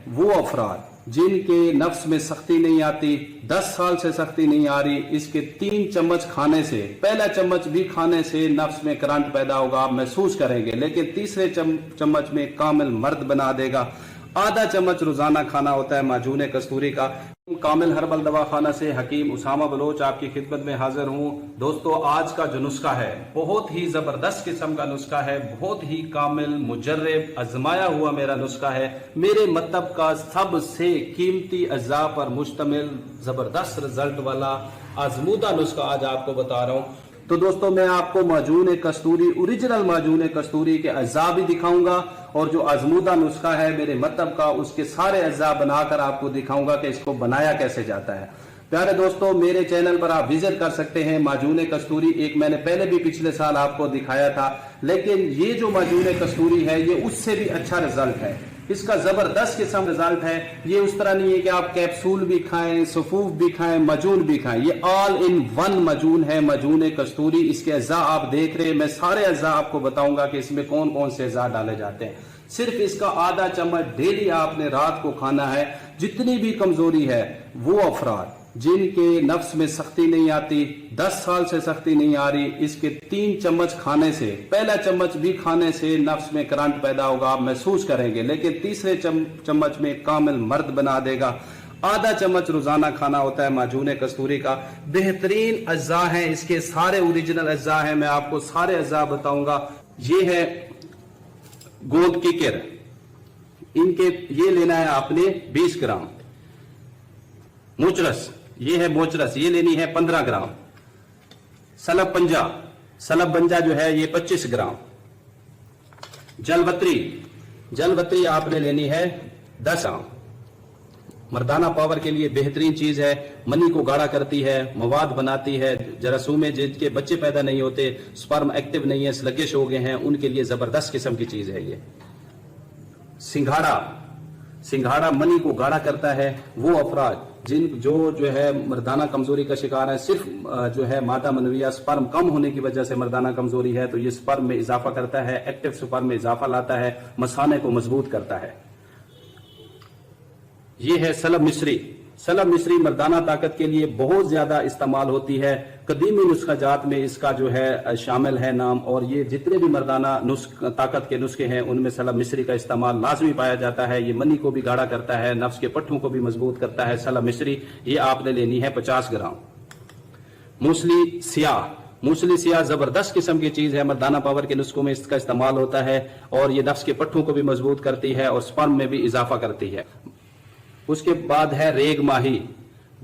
वो अफराद जिनके नफ्स में सख्ती नहीं आती, 10 साल से सख्ती नहीं आ रही, इसके 3 चम्मच खाने से, पहला चम्मच भी खाने से नफ्स में करंट पैदा होगा, आप महसूस करेंगे, लेकिन तीसरे चम्मच में कामिल मर्द बना देगा। आधा चम्मच रोजाना खाना होता है माजून कस्तूरी का। कामिल हर्बल दवा खाना से हकीम उसामा बलोच आपकी खिदमत में हाजिर हूँ। दोस्तों, आज का जो नुस्खा है बहुत ही जबरदस्त किस्म का नुस्खा है, बहुत ही कामिल मुजर्रब आजमाया हुआ मेरा नुस्खा है। मेरे मतलब का सबसे कीमती अज्जा पर मुश्तमिल जबरदस्त रिजल्ट वाला आजमूदा नुस्खा आज आपको बता रहा हूँ। तो दोस्तों, मैं आपको माजून कस्तूरी, ओरिजिनल माजून कस्तूरी के अज्जा भी दिखाऊंगा और जो आजमूदा नुस्खा है मेरे मतलब का, उसके सारे अज्जा बनाकर आपको दिखाऊंगा कि इसको बनाया कैसे जाता है। प्यारे दोस्तों, मेरे चैनल पर आप विजिट कर सकते हैं। माजून कस्तूरी एक मैंने पहले भी पिछले साल आपको दिखाया था, लेकिन ये जो माजून कस्तूरी है ये उससे भी अच्छा रिजल्ट है। इसका जबरदस्त किस्म रिजल्ट है। ये उस तरह नहीं है कि आप कैप्सूल भी खाएं, सफूफ भी खाएं, मजून भी खाएं। ये ऑल इन वन मजून है, मजून कस्तूरी। इसके अज्जा आप देख रहे हैं, मैं सारे अज्जा आपको बताऊंगा कि इसमें कौन कौन से अज्जा डाले जाते हैं। सिर्फ इसका आधा चम्मच डेली आपने रात को खाना है। जितनी भी कमजोरी है, वो अफराद जिनके नफ्स में सख्ती नहीं आती, 10 साल से सख्ती नहीं आ रही, इसके 3 चम्मच खाने से, पहला चम्मच भी खाने से नफ्स में करंट पैदा होगा, आप महसूस करेंगे, लेकिन तीसरे चम्मच में कामिल मर्द बना देगा। आधा चम्मच रोजाना खाना होता है माजून कस्तूरी का। बेहतरीन अज्जा हैं, इसके सारे ओरिजिनल अज्जा हैं, मैं आपको सारे अज्जा बताऊंगा। ये है गोंद किकर, इनके ये लेना है आपने 20 ग्राम। मोचरस, ये है मोचरस, ये लेनी है 15 ग्राम। सलब पंजा जो है ये 25 ग्राम। जलवत्री आपने लेनी है 10 ग्राम। मर्दाना पावर के लिए बेहतरीन चीज है, मनी को गाढ़ा करती है, मवाद बनाती है। जरासूमें जिनके बच्चे पैदा नहीं होते, स्पर्म एक्टिव नहीं है, स्लगिश हो गए हैं, उनके लिए जबरदस्त किस्म की चीज है ये। सिंघाड़ा मनी को गाढ़ा करता है। वो अफराद जो है मर्दाना कमजोरी का शिकार है, सिर्फ जो है मादा मनविया स्पर्म कम होने की वजह से मर्दाना कमजोरी है, तो ये स्पर्म में इजाफा करता है, एक्टिव स्पर्म में इजाफा लाता है, मसाने को मजबूत करता है। ये है सलब मिस्री मर्दाना ताकत के लिए बहुत ज्यादा इस्तेमाल होती है। कदीमी नुस्खा जात में इसका जो है शामिल है नाम, और ये जितने भी मर्दाना ताकत के नुस्खे हैं उनमें सलब मिस्री का इस्तेमाल लाजमी पाया जाता है। ये मनी को भी गाढ़ा करता है, नफ्स के पट्टों को भी मजबूत करता है। सलब मिस्री ये आपने लेनी है 50 ग्राम। मूसली सियाह जबरदस्त किस्म की चीज है, मर्दाना पावर के नुस्खों में इसका इस्तेमाल होता है, और ये नफ्स के पट्टों को भी मजबूत करती है और स्पर्म में भी इजाफा करती है। उसके बाद है रेग माही,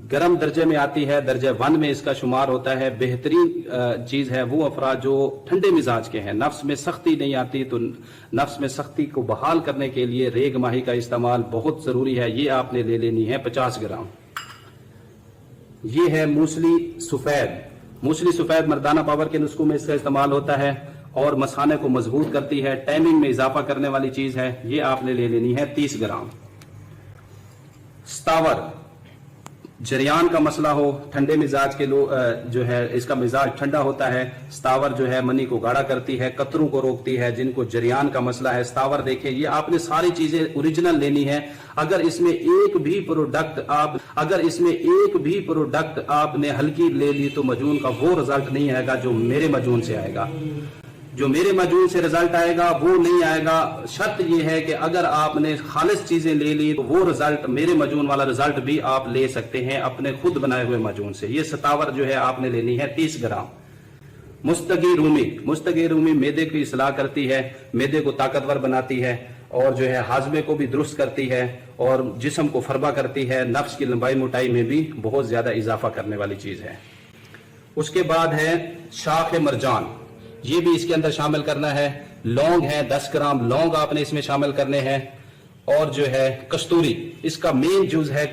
गर्म दर्जे में आती है, दर्जे 1 में इसका शुमार होता है। बेहतरीन चीज है। वो अफराद जो ठंडे मिजाज के हैं, नफ्स में सख्ती नहीं आती, तो नफ्स में सख्ती को बहाल करने के लिए रेग माही का इस्तेमाल बहुत जरूरी है। ये आपने ले लेनी है 50 ग्राम। ये है मूसली सफेद मर्दाना पावर के नुस्खों में इसका इस्तेमाल होता है और मसाने को मजबूत करती है, टाइमिंग में इजाफा करने वाली चीज है। ये आपने ले लेनी है 30 ग्राम। स्तावर, जरियान का मसला हो, ठंडे मिजाज के लोग जो है इसका मिजाज ठंडा होता है। स्तावर जो है मनी को गाढ़ा करती है, कतरों को रोकती है। जिनको जरियान का मसला है, स्तावर देखिए, ये आपने सारी चीजें ओरिजिनल लेनी है। अगर इसमें एक भी प्रोडक्ट आपने हल्की ले ली तो मजून का वो रिजल्ट नहीं आएगा जो मेरे मजून से आएगा। जो मेरे मजून से रिजल्ट आएगा वो नहीं आएगा। शर्त यह है कि अगर आपने खालिस चीजें ले ली तो वो रिजल्ट, मेरे मजून वाला रिजल्ट भी आप ले सकते हैं अपने खुद बनाए हुए मजून से। ये सतावर जो है आपने लेनी है 30 ग्राम। मुस्तगी रूमी मैदे की इस्लाह करती है, मैदे को ताकतवर बनाती है, और जो है हाजमे को भी दुरुस्त करती है, और जिस्म को फरबा करती है। नफ्स की लंबाई मोटाई में भी बहुत ज्यादा इजाफा करने वाली चीज है। उसके बाद है शाख मरजान, ये भी इसके अंदर शामिल करना है। लौंग है 10 ग्राम, लौंग आपने इसमें शामिल करने हैं। और जो है कस्तूरी, इसका मेन जुज है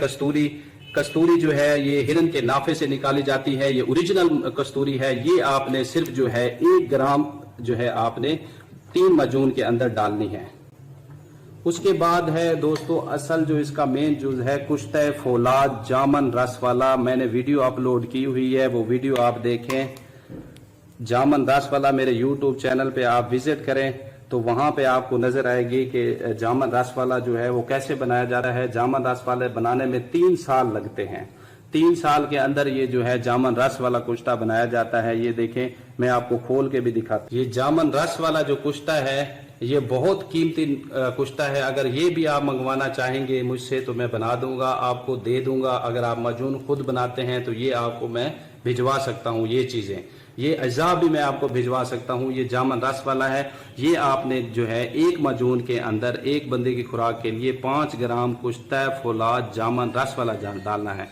कस्तूरी जो है ये हिरन के नाफे से निकाली जाती है, ये ओरिजिनल कस्तूरी है। ये आपने सिर्फ जो है 1 ग्राम जो है आपने 3 मजून के अंदर डालनी है। उसके बाद है दोस्तों असल जो इसका मेन जुज है कुश्ते फौलाद जामन रस वाला। मैंने वीडियो अपलोड की हुई है, वो वीडियो आप देखें। जामन रस वाला मेरे YouTube चैनल पे आप विजिट करें, तो वहां पे आपको नजर आएगी कि जामन रस वाला जो है वो कैसे बनाया जा रहा है। जामन रस वाले बनाने में 3 साल लगते हैं। 3 साल के अंदर ये जो है जामन रस वाला कुश्ता बनाया जाता है। ये देखें, मैं आपको खोल के भी दिखाता हूं। ये जामन रस वाला जो कुश्ता है ये बहुत कीमती कुश्ता है। अगर ये भी आप मंगवाना चाहेंगे मुझसे तो मैं बना दूंगा, आपको दे दूंगा। अगर आप मजून खुद बनाते हैं तो ये आपको मैं भिजवा सकता हूँ। ये चीजें, ये अज़ा भी मैं आपको भिजवा सकता हूँ। ये जामन रस वाला है। ये आपने जो है एक मजून के अंदर एक बंदे की खुराक के लिए 5 ग्राम कुश्ता फौलाद जामन रस वाला डालना है।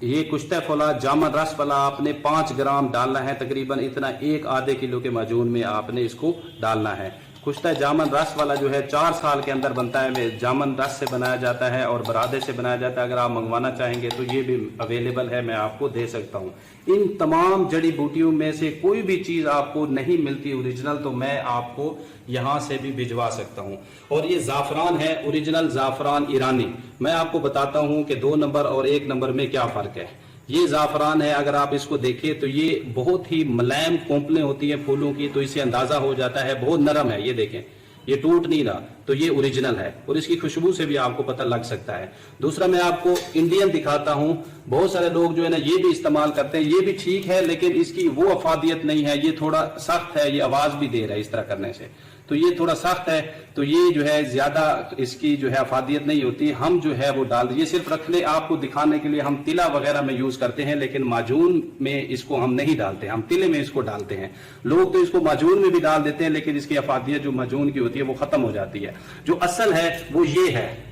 ये कुश्ता फौलाद जामन रस वाला आपने 5 ग्राम डालना है। तकरीबन इतना 1 आधे किलो के मजून में आपने इसको डालना है। कुश्ता जामन रस वाला जो है 4 साल के अंदर बनता है। जामन रस से बनाया जाता है और बरादे से बनाया जाता है। अगर आप मंगवाना चाहेंगे तो ये भी अवेलेबल है, मैं आपको दे सकता हूँ। इन तमाम जड़ी बूटियों में से कोई भी चीज आपको नहीं मिलती ओरिजिनल तो मैं आपको यहाँ से भी भिजवा सकता हूँ। और ये जाफरान है, ओरिजिनल जाफरान ईरानी। मैं आपको बताता हूँ कि 2 नंबर और 1 नंबर में क्या फर्क है। ये जाफरान है, अगर आप इसको देखें तो ये बहुत ही मुलायम कोंपलें होती है फूलों की, तो इससे अंदाजा हो जाता है बहुत नरम है। ये देखें, ये टूट नहीं रहा, तो ये ओरिजिनल है। और इसकी खुशबू से भी आपको पता लग सकता है। दूसरा मैं आपको इंडियन दिखाता हूं। बहुत सारे लोग जो है ना ये भी इस्तेमाल करते हैं। ये भी ठीक है लेकिन इसकी वो अफादियत नहीं है। ये थोड़ा सख्त है, ये आवाज भी दे रहा है इस तरह करने से, तो ये थोड़ा सख्त है। तो ये जो है ज्यादा इसकी जो है अफादियत नहीं होती। हम जो है वो डाल, ये सिर्फ रखने आपको दिखाने के लिए हम तिला वगैरह में यूज करते हैं, लेकिन माजून में इसको हम नहीं डालते। हम तिले में इसको डालते हैं। लोग तो इसको माजून में भी डाल देते हैं, लेकिन इसकी अफादियत जो माजून की होती है वो खत्म हो जाती है। जो असल है वो ये है,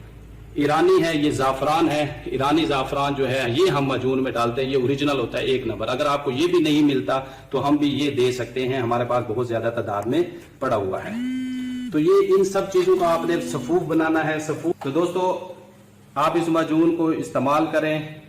ईरानी है, ये जाफरान है। ईरानी जाफरान जो है ये हम मजून में डालते हैं। ये ओरिजिनल होता है 1 नंबर। अगर आपको ये भी नहीं मिलता तो हम भी ये दे सकते हैं, हमारे पास बहुत ज्यादा तादाद में पड़ा हुआ है। तो ये इन सब चीजों का आपने सफूफ बनाना है। सफूफ, तो दोस्तों आप इस मजून को इस्तेमाल करें।